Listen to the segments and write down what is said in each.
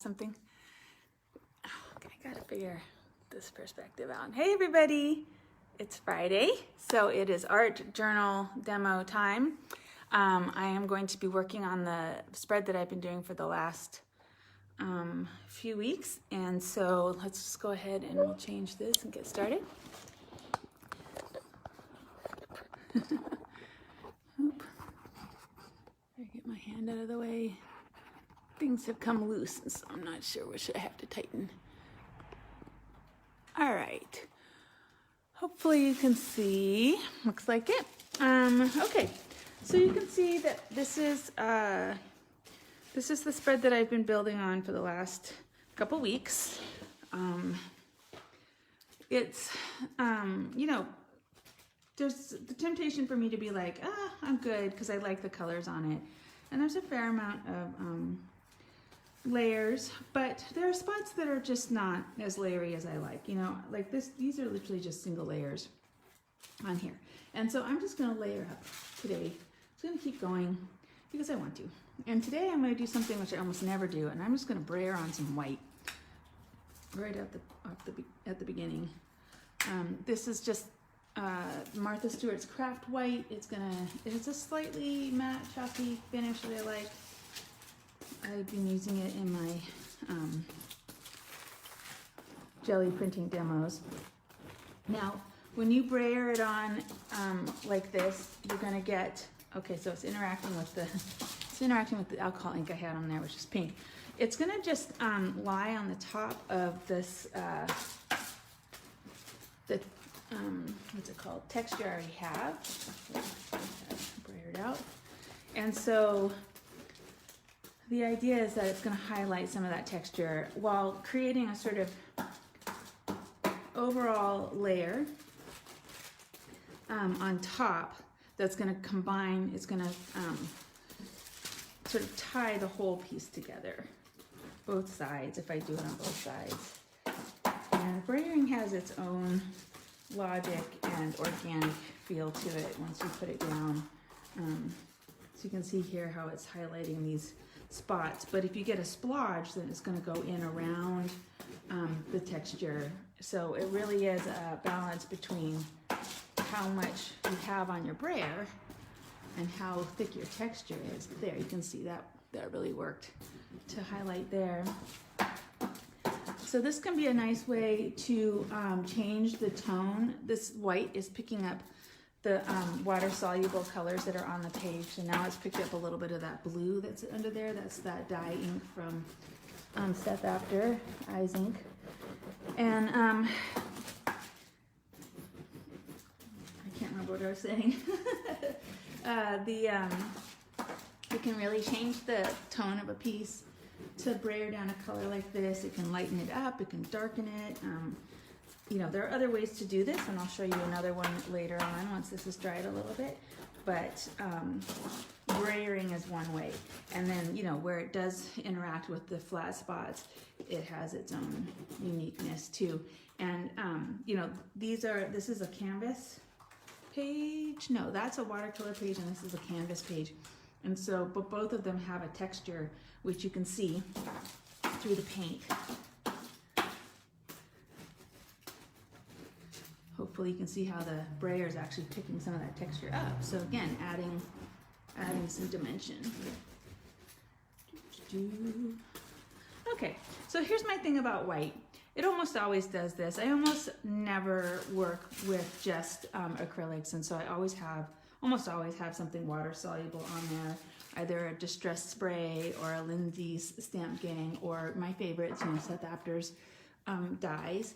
something. Okay, I gotta figure this perspective out. Hey everybody, it's Friday, so it is art journal demo time. I am going to be working on the spread that I've been doing for the last few weeks, and so let's just go ahead and we'll change this and get started. Oop. Better get my hand out of the way. Things have come loose, and so I'm not sure which I have to tighten. All right. Hopefully you can see. Looks like it. Okay. So you can see that this is the spread that I've been building on for the last couple weeks. It's you know, there's the temptation for me to be like, I'm good because I like the colors on it, and there's a fair amount of layers, but there are spots that are just not as layery as I like, you know, like this. These are literally just single layers on here, and so I'm just going to layer up today. I'm going to keep going because I want to, and today I'm going to do something which I almost never do, and I'm just going to brayer on some white right at the beginning. This is just Martha Stewart's Craft White. It's a slightly matte, chalky finish that I like. I've been using it in my jelly printing demos. Now, when you brayer it on like this, you're gonna get, okay, so it's interacting with the alcohol ink I had on there, which is pink. It's gonna just lie on the top of this, what's it called? Texture I already have. Brayer it out. And so the idea is that it's going to highlight some of that texture while creating a sort of overall layer on top that's going to combine, it's going to sort of tie the whole piece together, both sides, if I do it on both sides. And brayering has its own logic and organic feel to it once you put it down. So you can see here how it's highlighting these spots, but if you get a splodge, then it's going to go in around the texture. So it really is a balance between how much you have on your brayer and how thick your texture is. There, you can see that really worked to highlight there. So this can be a nice way to change the tone. This white is picking up the water-soluble colors that are on the page. So now it's picked up a little bit of that blue that's under there. That's that dye ink from Step After Eyes Ink. And I can't remember what I was saying. You can really change the tone of a piece to brayer down a color like this. It can lighten it up, it can darken it. You know, there are other ways to do this, and I'll show you another one later on once this is dried a little bit. But brayering is one way. And then, you know, where it does interact with the flat spots, it has its own uniqueness too. And, you know, this is a canvas page. No, that's a watercolor page, and this is a canvas page. And so, but both of them have a texture which you can see through the paint. Hopefully you can see how the brayer is actually picking some of that texture up. So again, adding some dimension. Okay, so here's my thing about white. It almost always does this. I almost never work with just acrylics, and so I almost always have something water soluble on there, either a Distress Spray or a Lindsay's Stamp Gang, or my favorites, you know, Step After's dyes.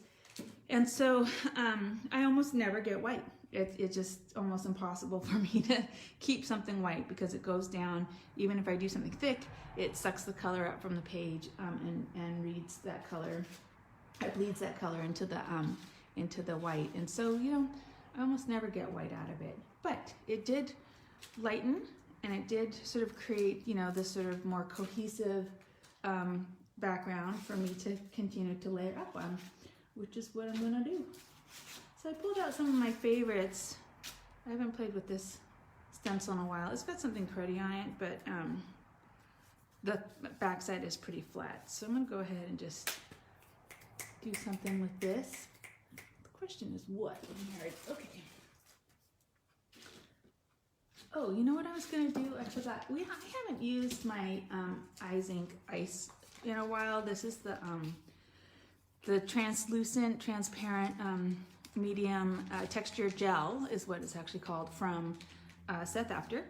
And so I almost never get white. It's just almost impossible for me to keep something white because it goes down. Even if I do something thick, it sucks the color up from the page and reads that color. It bleeds that color into the white. And so, you know, I almost never get white out of it. But it did lighten, and it did sort of create, you know, this sort of more cohesive background for me to continue to layer up on, which is what I'm gonna do. So I pulled out some of my favorites. I haven't played with this stencil in a while. It's got something pretty on it, but the backside is pretty flat. So I'm gonna go ahead and just do something with this. The question is what? Okay. Oh, you know what I was gonna do? I forgot. I haven't used my Eyes Ink Ice in a while. This is the translucent, transparent medium texture gel is what it's actually called, from Seth After,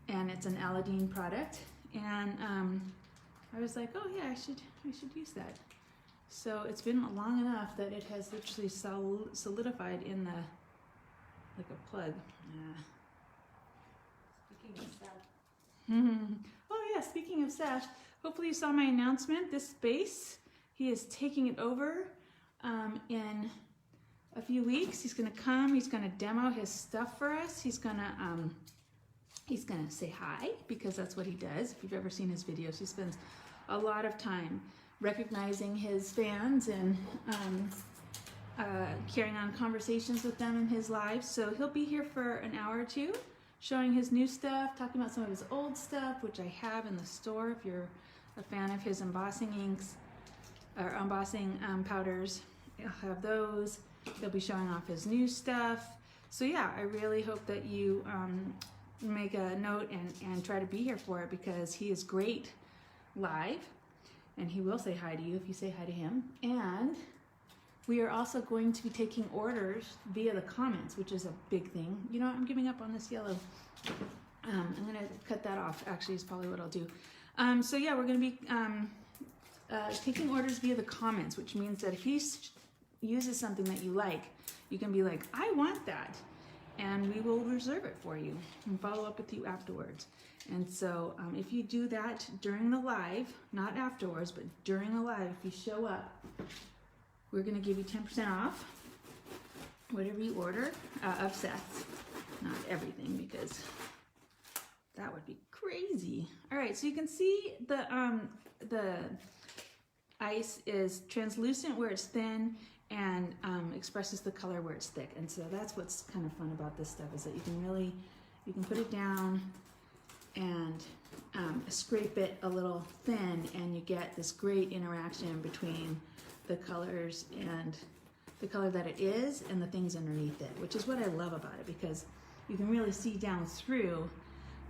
and it's an Aladdin product. And I was like, oh yeah, I should use that. So it's been long enough that it has literally solidified in the, like a plug. Speaking of Seth. Oh yeah, speaking of Seth, hopefully you saw my announcement. This space, he is taking it over in a few weeks. He's gonna come, he's gonna demo his stuff for us. He's gonna say hi, because that's what he does. If you've ever seen his videos, he spends a lot of time recognizing his fans and carrying on conversations with them in his live. So he'll be here for an hour or two, showing his new stuff, talking about some of his old stuff, which I have in the store. If you're a fan of his embossing inks or embossing powders, you'll have those. He'll be showing off his new stuff. So yeah, I really hope that you make a note and try to be here for it, because he is great live, and he will say hi to you if you say hi to him. And we are also going to be taking orders via the comments, which is a big thing. You know what, I'm giving up on this yellow. I'm gonna cut that off, actually, is probably what I'll do. So yeah, we're gonna be taking orders via the comments, which means that if he uses something that you like, you can be like, I want that, and we will reserve it for you and follow up with you afterwards. And so if you do that during the live, not afterwards, but during the live, if you show up, we're gonna give you 10% off whatever you order of Seth's. Not everything, because that would be crazy. All right, so you can see the ice is translucent where it's thin, and expresses the color where it's thick. And so that's what's kind of fun about this stuff, is that you can put it down and scrape it a little thin, and you get this great interaction between the colors and the color that it is and the things underneath it, which is what I love about it, because you can really see down through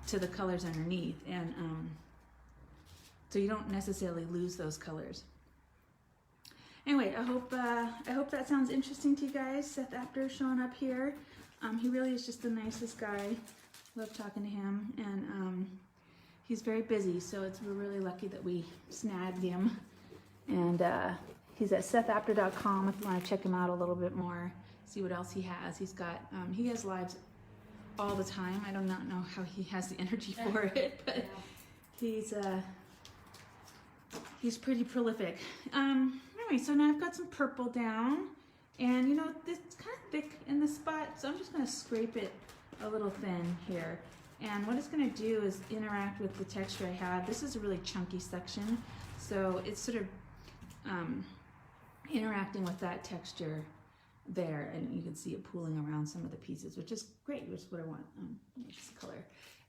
to the colors underneath, and so you don't necessarily lose those colors. Anyway, I hope that sounds interesting to you guys. Seth After showing up here. He really is just the nicest guy. Love talking to him, and he's very busy, so we're really lucky that we snagged him. And he's at SethAfter.com if you want to check him out a little bit more, see what else he has. He's got he has lives all the time. I do not know how he has the energy for it, but he's pretty prolific. Anyway, so now I've got some purple down, and you know, it's kind of thick in the spot, so I'm just going to scrape it a little thin here. And what it's going to do is interact with the texture I have. This is a really chunky section, so it's sort of interacting with that texture there, and you can see it pooling around some of the pieces, which is great, which is what I want, this color.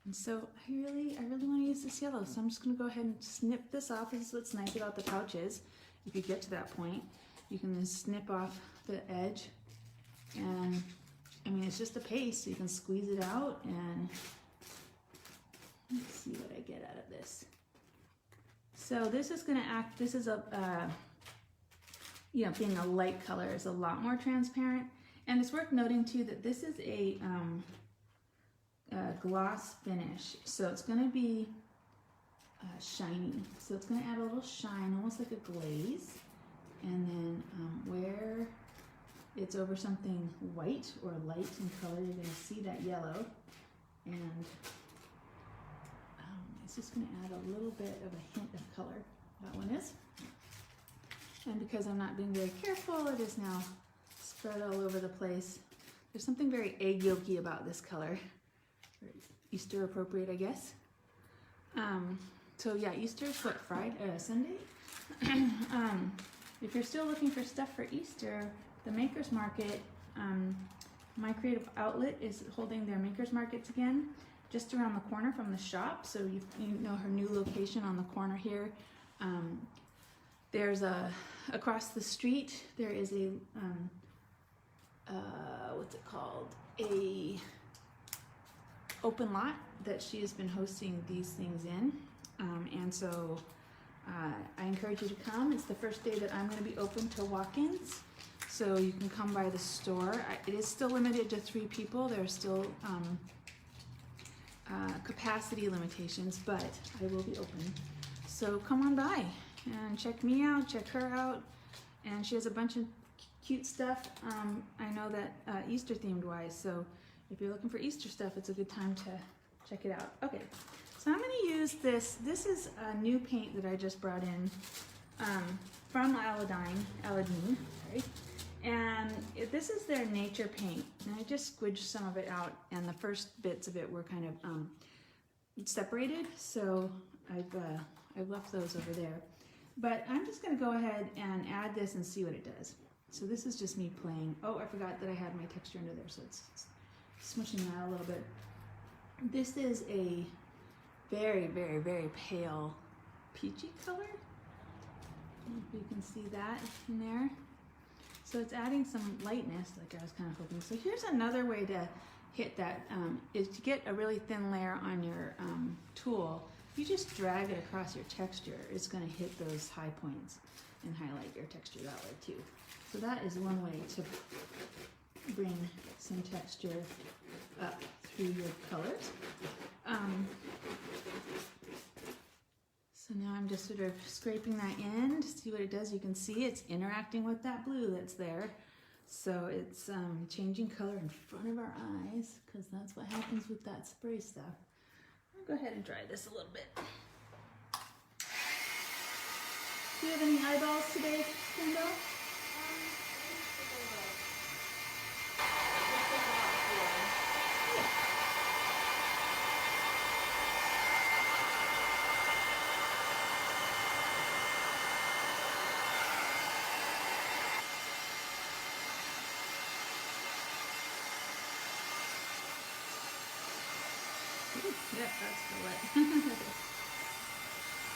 And so I really want to use this yellow, so I'm just going to go ahead and snip this off. This is what's nice about the pouches. If you get to that point, you can just snip off the edge, and I mean, it's just a paste, so you can squeeze it out, and let's see what I get out of this. So this is going to act, this is a, you know, being a light color is a lot more transparent. And it's worth noting too that this is a gloss finish, so it's going to be shiny. So it's going to add a little shine, almost like a glaze. And then where it's over something white or light in color, you're going to see that yellow. And it's just going to add a little bit of a hint of color. That one is. And because I'm not being very careful, it is now spread all over the place. There's something very egg yolky about this color. Easter appropriate, I guess. So yeah, Easter is what, Sunday? If you're still looking for stuff for Easter, the Makers Market, My Creative Outlet is holding their Makers Markets again. just around the corner from the shop. So you know her new location on the corner here. There's across the street, there is a, what's it called? A open lot that she has been hosting these things in. And so I encourage you to come. It's the first day that I'm going to be open to walk-ins. So you can come by the store. It is still limited to 3 people. There's still capacity limitations, but I will be open. So come on by and check me out, check her out. And she has a bunch of cute stuff. I know that Easter themed wise, so if you're looking for Easter stuff, it's a good time to check it out. Okay, so I'm gonna use this. This is a new paint that I just brought in from Aladdin, sorry. And this is their nature paint. And I just squidged some of it out, and the first bits of it were kind of separated, so I've left those over there. But I'm just gonna go ahead and add this and see what it does. So this is just me playing. Oh, I forgot that I had my texture under there, so it's smushing that a little bit. This is a very, very, very pale peachy color. I don't know if you can see that in there. So it's adding some lightness, like I was kind of hoping. So here's another way to hit that, is to get a really thin layer on your tool. You just drag it across your texture. It's going to hit those high points and highlight your texture that way too. So that is one way to bring some texture up through your colors. So now I'm just sort of scraping that in to see what it does. You can see it's interacting with that blue that's there. So it's changing color in front of our eyes, because that's what happens with that spray stuff. I'll go ahead and dry this a little bit. Do you have any eyeballs today, Kendall? Yep, that's the wet.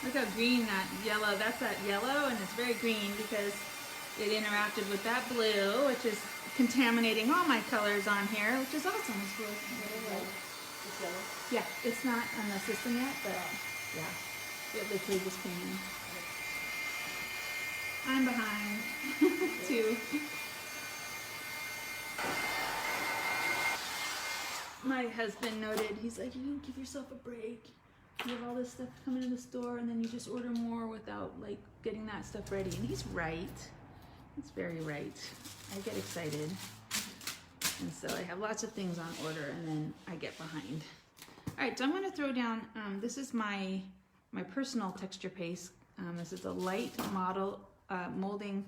Look how green that yellow, that's that yellow, and it's very green because it interacted with that blue, which is contaminating all my colors on here, which is awesome. It's really, really yellow. Yeah, it's not on the system yet, but yeah, it literally just came in. I'm behind too. My husband noted, he's like, you didn't give yourself a break. You have all this stuff coming to the store, and then you just order more without like getting that stuff ready. And he's right. He's very right. I get excited. And so I have lots of things on order, and then I get behind. All right, so I'm gonna throw down, this is my personal texture paste. This is a light model molding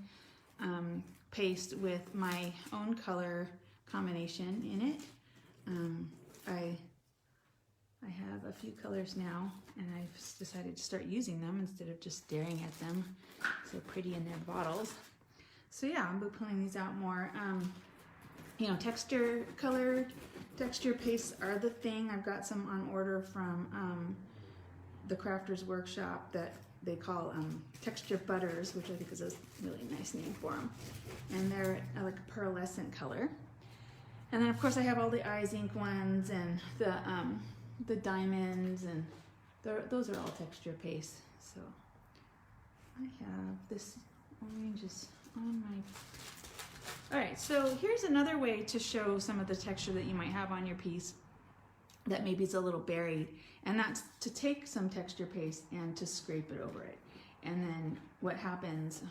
paste with my own color combination in it. I have a few colors now, and I've decided to start using them instead of just staring at them so pretty in their bottles. So yeah, I'll be pulling these out more. You know, texture pastes are the thing. I've got some on order from the Crafters Workshop that they call texture butters, which I think is a really nice name for them. And they're like a pearlescent color. And then of course I have all the Eyes Ink ones and the diamonds, and those are all texture paste. So I have this orange is on my... All right, so here's another way to show some of the texture that you might have on your piece that maybe is a little buried, and that's to take some texture paste and to scrape it over it. And then what happens,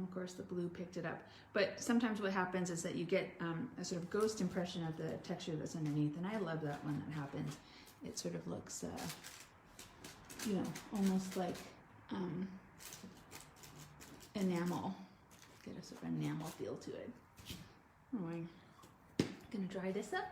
of course the blue picked it up, but sometimes what happens is that you get a sort of ghost impression of the texture that's underneath, and I love that when that happens. It sort of looks, you know, almost like enamel. Get a sort of enamel feel to it. Anyway, I'm gonna dry this up.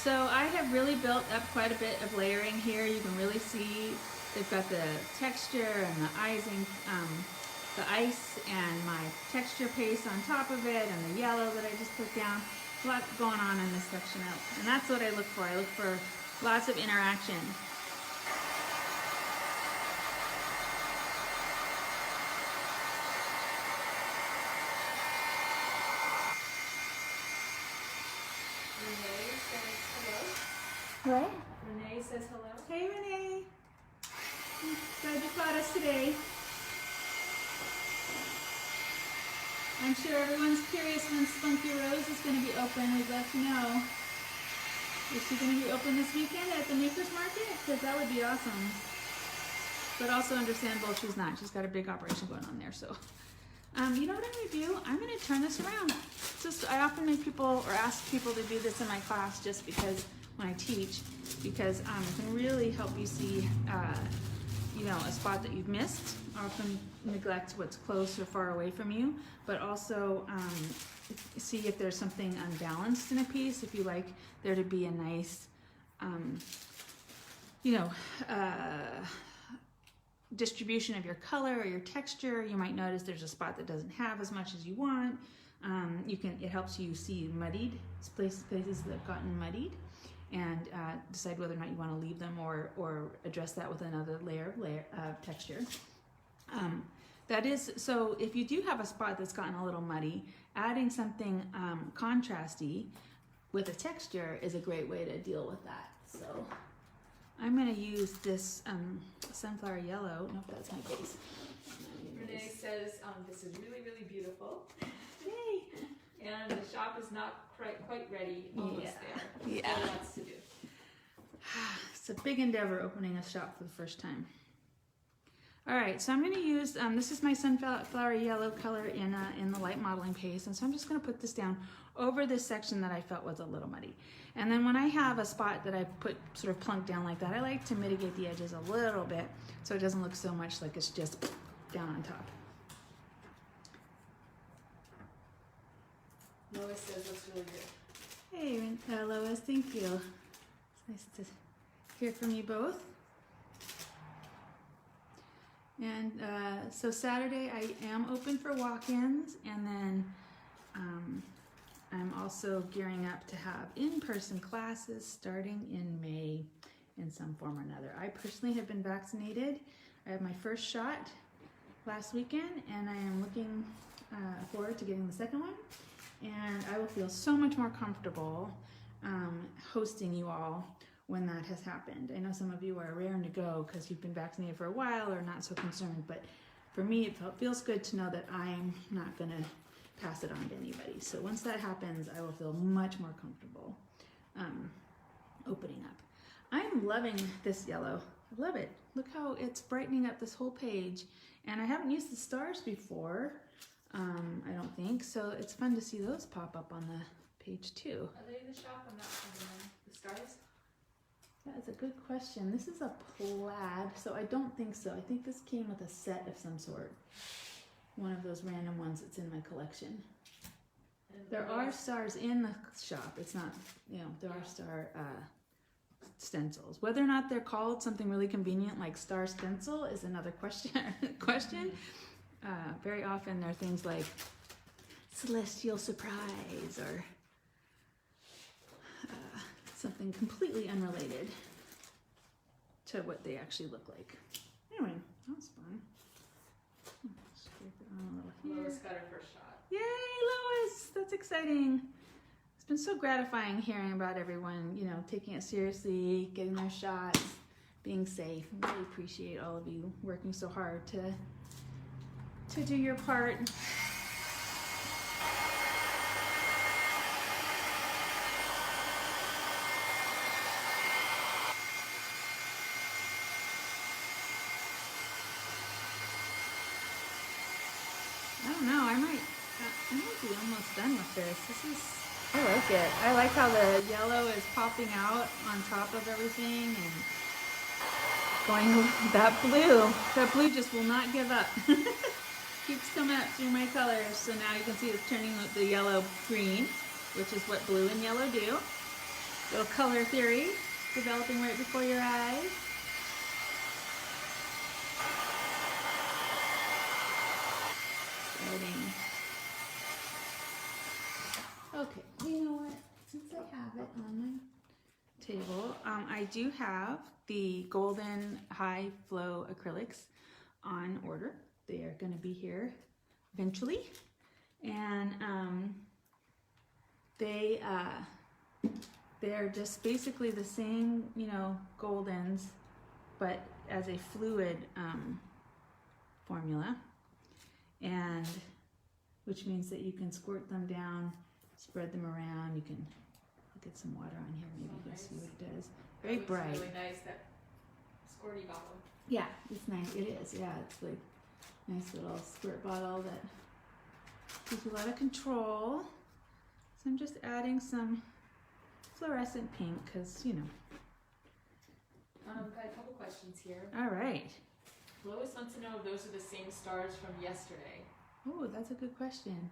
So I have really built up quite a bit of layering here. You can really see they've got the texture and the icing, the ice and my texture paste on top of it, and the yellow that I just put down. A lot going on in this section, and that's what I look for. I look for lots of interaction. Renee says hello. What? Renee says hello. Hey, Renee. Glad you caught us today. I'm sure everyone's curious when Spunky Rose is going to be open. We'd love to know. Is she going to be open this weekend at the Makers Market? Because that would be awesome. But also understandable if she's not. She's got a big operation going on there. So, you know what I'm going to do? I'm going to turn this around. I often make people or ask people to do this in my class just because when I teach, because it can really help you see, you know, a spot that you've missed. Often neglect what's close or far away from you, but also see if there's something unbalanced in a piece. If you like there to be a nice, you know, distribution of your color or your texture, you might notice there's a spot that doesn't have as much as you want. It helps you see muddied places that have gotten muddied, and decide whether or not you want to leave them or address that with another layer of texture. That is, so if you do have a spot that's gotten a little muddy, adding something contrasty with a texture is a great way to deal with that. So I'm going to use this sunflower yellow. Nope, that's my base. Renee says this is really, really beautiful. Yay! And the shop is not quite ready. Almost there. Yeah. Still lots to do. It's a big endeavor opening a shop for the first time. All right, so I'm going to use, this is my sunflower yellow color in the light modeling paste, and so I'm just going to put this down over this section that I felt was a little muddy. And then when I have a spot that I put sort of plunked down like that, I like to mitigate the edges a little bit so it doesn't look so much like it's just down on top. Lois says looks really good. Hey, Lois, thank you. It's nice to hear from you both. And so Saturday I am open for walk-ins, and then I'm also gearing up to have in-person classes starting in May in some form or another. I personally have been vaccinated. I had my first shot last weekend, and I am looking forward to getting the second one. And I will feel so much more comfortable hosting you all when that has happened. I know some of you are raring to go because you've been vaccinated for a while or not so concerned, but for me it feels good to know that I'm not going to pass it on to anybody. So once that happens, I will feel much more comfortable opening up. I'm loving this yellow. I love it. Look how it's brightening up this whole page. And I haven't used the stars before, I don't think, so it's fun to see those pop up on the page too. Are they in the shop? I'm not finding them. The stars? That is a good question. This is a plaid, so I don't think so. I think this came with a set of some sort. One of those random ones that's in my collection. And There are stars in the shop. It's not, you know, there are star stencils. Whether or not they're called something really convenient like star stencil is another question. Very often there are things like celestial surprise or something completely unrelated to what they actually look like. Anyway, that was fun. Scrape it on a little here. Lois got her first shot. Yay, Lois! That's exciting. It's been so gratifying hearing about everyone, you know, taking it seriously, getting their shots, being safe. I really appreciate all of you working so hard to do your part. I don't know, I might be almost done with this. I like it. I like how the yellow is popping out on top of everything and going, that blue just will not give up. Keeps coming up through my colors. So now you can see it's turning the yellow green, which is what blue and yellow do. Little color theory developing right before your eyes. starting. Okay, you know what? Since I have it on my table, I do have the Golden High Flow acrylics on order. They are going to be here eventually, and they're just basically the same, you know, Goldens, but as a fluid formula, and which means that you can squirt them down, spread them around. You can get some water on here, maybe you can see what it does. Very That looks bright. really nice, that squirty bottle. Yeah, it's nice. It is. Yeah, it's like nice little squirt bottle that gives you a lot of control. So I'm just adding some fluorescent pink because, you know. Got a couple questions here. All right. Lois wants to know if those are the same stars from yesterday. Oh, that's a good question.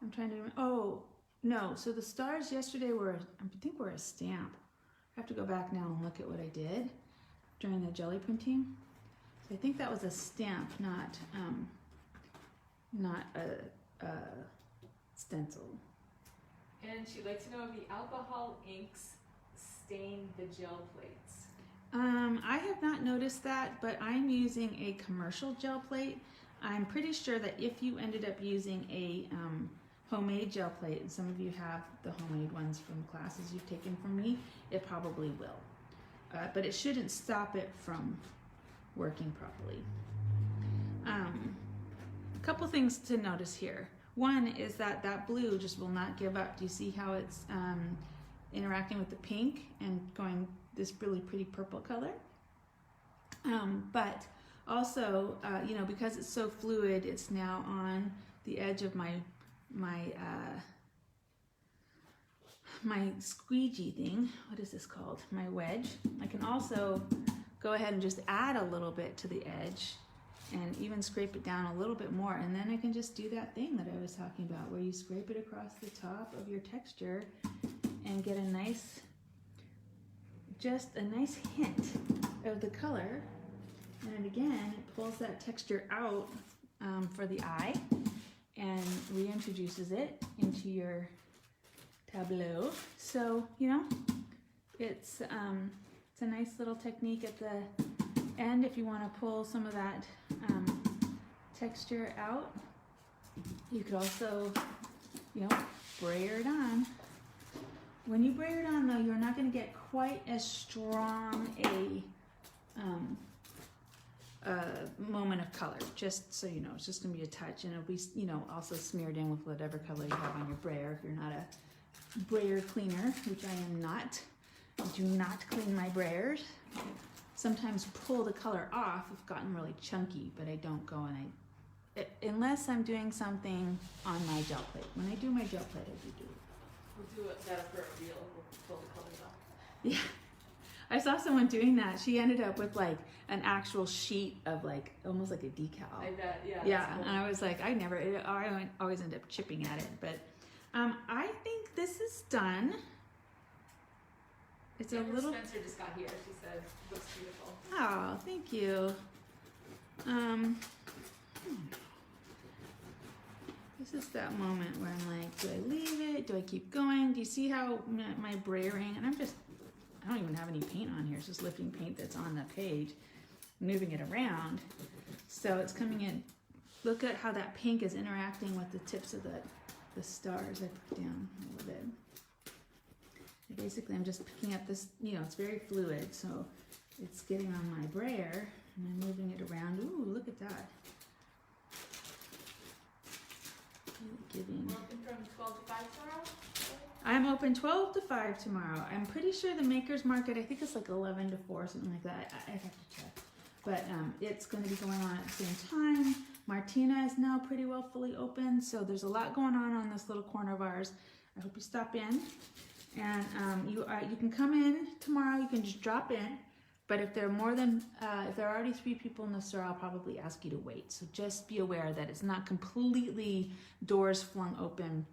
I'm trying to. Oh no! So the stars yesterday were, I think, were a stamp. I have to go back now and look at what I did during the jelly printing. So I think that was a stamp, not a stencil. And she'd like to know if the alcohol inks stain the gel plates. I have not noticed that, but I'm using a commercial gel plate. I'm pretty sure that if you ended up using a homemade gel plate, and some of you have the homemade ones from classes you've taken from me, it probably will. But it shouldn't stop it from working properly. A couple things to notice here. One is that that blue just will not give up. Do you see how it's interacting with the pink and going this really pretty purple color? But also, you know, because it's so fluid, it's now on the edge of my squeegee thing. What is this called? My wedge. I can also go ahead and just add a little bit to the edge and even scrape it down a little bit more, and then I can just do that thing that I was talking about where you scrape it across the top of your texture and get a nice, just a nice hint of the color. And again, it pulls that texture out for the eye and reintroduces it into your tableau. So, you know, it's a nice little technique at the end if you want to pull some of that texture out. You could also, you know, brayer it on. When you brayer it on, though, you're not going to get quite as strong a moment of color, just so you know. It's just going to be a touch, and it'll be, you know, also smeared in with whatever color you have on your brayer. If you're not a brayer cleaner, which I am not, I do not clean my brayers. Sometimes pull the color off. It's gotten really chunky, but I don't go and unless I'm doing something on my gel plate. When I do my gel plate, I do it. We'll do that for a reel. We'll pull the colors off. Yeah. I saw someone doing that. She ended up with like an actual sheet of like, almost like a decal. I bet, yeah. Yeah, Cool. and I was like, I always end up chipping at it. But I think this is done. It's a little. Spencer just got here. She said, looks beautiful. Oh, thank you. This is that moment where I'm like, do I leave it? Do I keep going? Do you see how my brayering, and I don't even have any paint on here. It's just lifting paint that's on the page, moving it around. So it's coming in. Look at how that pink is interacting with the tips of the stars I put down a little bit. And basically, I'm just picking up this, you know, it's very fluid, so it's getting on my brayer, and I'm moving it around. Ooh, look at that. Giving. We're open from 12 to 5 tomorrow? I'm open 12 to 5 tomorrow. I'm pretty sure the Maker's Market, I think it's like 11 to 4, something like that. I have to check. But it's going to be going on at the same time. Martina is now pretty well fully open, so there's a lot going on this little corner of ours. I hope you stop in. And you can come in tomorrow. You can just drop in. But if there are more than, if there are already 3 people in the store, I'll probably ask you to wait. So just be aware that it's not completely doors flung open.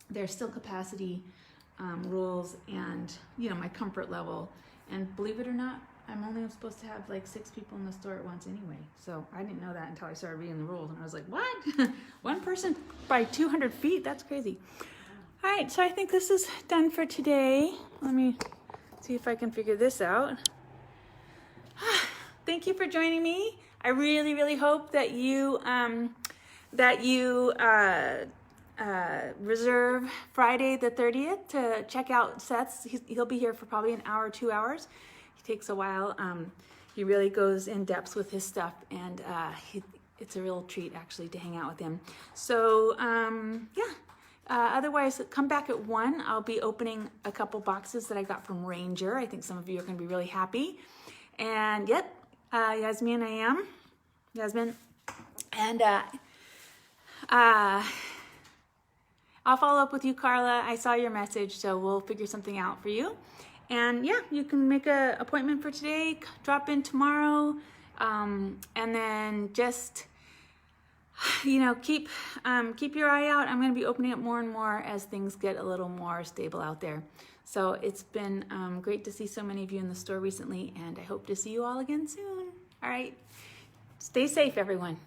There's still capacity rules and, you know, my comfort level. And believe it or not, I'm only supposed to have like 6 people in the store at once anyway. So I didn't know that until I started reading the rules, and I was like, what? One person by 200 feet? That's crazy. All right, so I think this is done for today. Let me see if I can figure this out. Thank you for joining me. I really, really hope that you reserve Friday the 30th to check out Seth's. He'll be here for probably an hour, 2 hours. He takes a while. He really goes in depth with his stuff, and it's a real treat actually to hang out with him. So yeah. Otherwise, come back at 1. I'll be opening a couple boxes that I got from Ranger. I think some of you are going to be really happy. And yep, Yasmin, I am. Yasmin. And I'll follow up with you, Carla. I saw your message, so we'll figure something out for you. And yeah, you can make an appointment for today, drop in tomorrow, and then just, you know, keep your eye out. I'm going to be opening up more and more as things get a little more stable out there. So it's been great to see so many of you in the store recently, and I hope to see you all again soon. All right. Stay safe, everyone.